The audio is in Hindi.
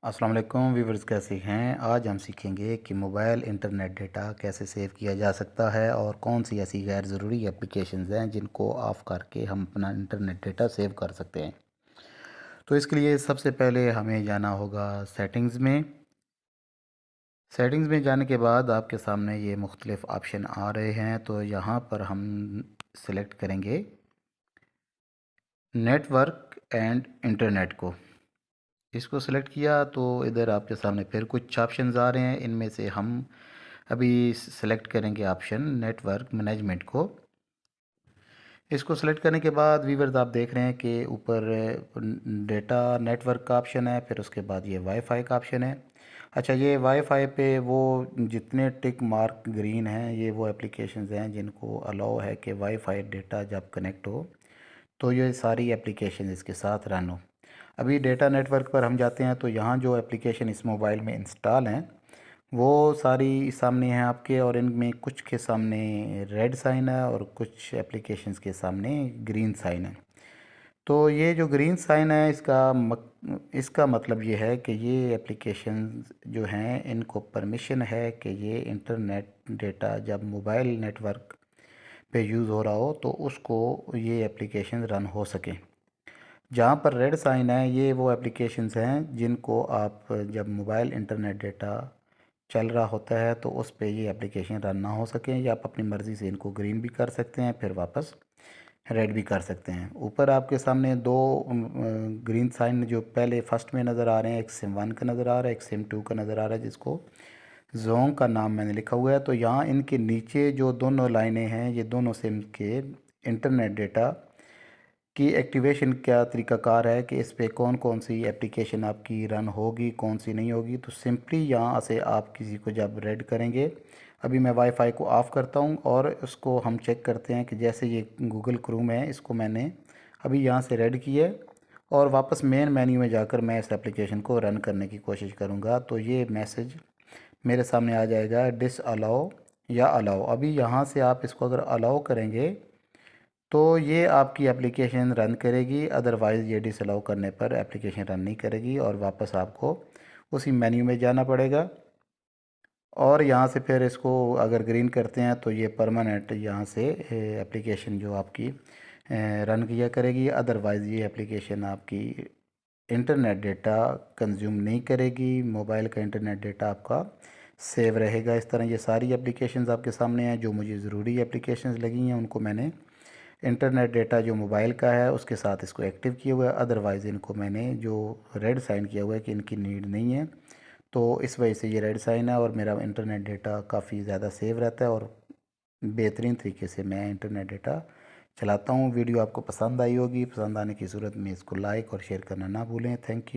अस्सलाम वालेकुम व्यूवर्स, कैसे हैं। आज हम सीखेंगे कि मोबाइल इंटरनेट डेटा कैसे सेव किया जा सकता है और कौन सी ऐसी गैर ज़रूरी एप्लीकेशंस हैं जिनको ऑफ़ करके हम अपना इंटरनेट डेटा सेव कर सकते हैं। तो इसके लिए सबसे पहले हमें जाना होगा सेटिंग्स में। सेटिंग्स में जाने के बाद आपके सामने ये मुख्तलिफ़ ऑप्शन आ रहे हैं, तो यहाँ पर हम सेलेक्ट करेंगे नेटवर्क एंड इंटरनेट को। इसको सेलेक्ट किया तो इधर आपके सामने फिर कुछ ऑप्शंस आ रहे हैं। इनमें से हम अभी सेलेक्ट करेंगे ऑप्शन नेटवर्क मैनेजमेंट को। इसको सेलेक्ट करने के बाद व्यूअर्स आप देख रहे हैं कि ऊपर डेटा नेटवर्क का ऑप्शन है, फिर उसके बाद ये वाईफाई का ऑप्शन है। अच्छा, ये वाईफाई पे वो जितने टिक मार्क ग्रीन हैं ये वो एप्लीकेशंस हैं जिनको अलाउ है कि वाईफाई डेटा जब कनेक्ट हो तो ये सारी एप्लीकेशन इसके साथ रन हो। अभी डेटा नेटवर्क पर हम जाते हैं तो यहाँ जो एप्लीकेशन इस मोबाइल में इंस्टॉल हैं वो सारी सामने हैं आपके, और इनमें कुछ के सामने रेड साइन है और कुछ एप्लीकेशंस के सामने ग्रीन साइन है। तो ये जो ग्रीन साइन है इसका मतलब ये है कि ये एप्लीकेशंस जो हैं इनको परमिशन है कि ये इंटरनेट डेटा जब मोबाइल नेटवर्क पे यूज़ हो रहा हो तो उसको ये एप्लीकेशन रन हो सके। जहाँ पर रेड साइन है ये वो एप्लीकेशंस हैं जिनको आप जब मोबाइल इंटरनेट डेटा चल रहा होता है तो उस पे ये एप्लीकेशन रन ना हो सके, या आप अपनी मर्ज़ी से इनको ग्रीन भी कर सकते हैं फिर वापस रेड भी कर सकते हैं। ऊपर आपके सामने दो ग्रीन साइन जो पहले फर्स्ट में नज़र आ रहे हैं, एक सिम वन का नज़र आ रहा है, एक सिम टू का नज़र आ रहा है जिसको जोंग का नाम मैंने लिखा हुआ है। तो यहाँ इनके नीचे जो दोनों लाइनें हैं ये दोनों सिम के इंटरनेट डेटा की एक्टिवेशन क्या तरीक़ाकार है कि इस पे कौन कौन सी एप्लीकेशन आपकी रन होगी कौन सी नहीं होगी। तो सिंपली यहाँ से आप किसी को जब रेड करेंगे, अभी मैं वाईफाई को ऑफ़ करता हूँ और उसको हम चेक करते हैं कि जैसे ये गूगल क्रोम है इसको मैंने अभी यहाँ से रेड किया और वापस मेन मेन्यू में जाकर मैं इस एप्लीकेशन को रन करने की कोशिश करूँगा तो ये मैसेज मेरे सामने आ जाएगा डिस अलाउ या अलाउ। अभी यहाँ से आप इसको अगर अलाउ करेंगे तो ये आपकी एप्लीकेशन रन करेगी, अदरवाइज़ ये डिसअलाउ करने पर एप्लीकेशन रन नहीं करेगी और वापस आपको उसी मेन्यू में जाना पड़ेगा। और यहाँ से फिर इसको अगर ग्रीन करते हैं तो ये परमानेंट यहाँ से एप्लीकेशन जो आपकी रन किया करेगी, अदरवाइज़ ये एप्लीकेशन आपकी इंटरनेट डेटा कंज्यूम नहीं करेगी, मोबाइल का इंटरनेट डेटा आपका सेव रहेगा। इस तरह ये सारी एप्लीकेशंस आपके सामने हैं। जो मुझे ज़रूरी एप्लीकेशंस लगी हैं उनको मैंने इंटरनेट डेटा जो मोबाइल का है उसके साथ इसको एक्टिव किया हुआ है, अदरवाइज़ इनको मैंने जो रेड साइन किया हुआ है कि इनकी नीड नहीं है। तो इस वजह से ये रेड साइन है और मेरा इंटरनेट डेटा काफ़ी ज़्यादा सेव रहता है और बेहतरीन तरीके से मैं इंटरनेट डेटा चलाता हूँ। वीडियो आपको पसंद आई होगी, पसंद आने की सूरत में इसको लाइक और शेयर करना ना भूलें। Thank you.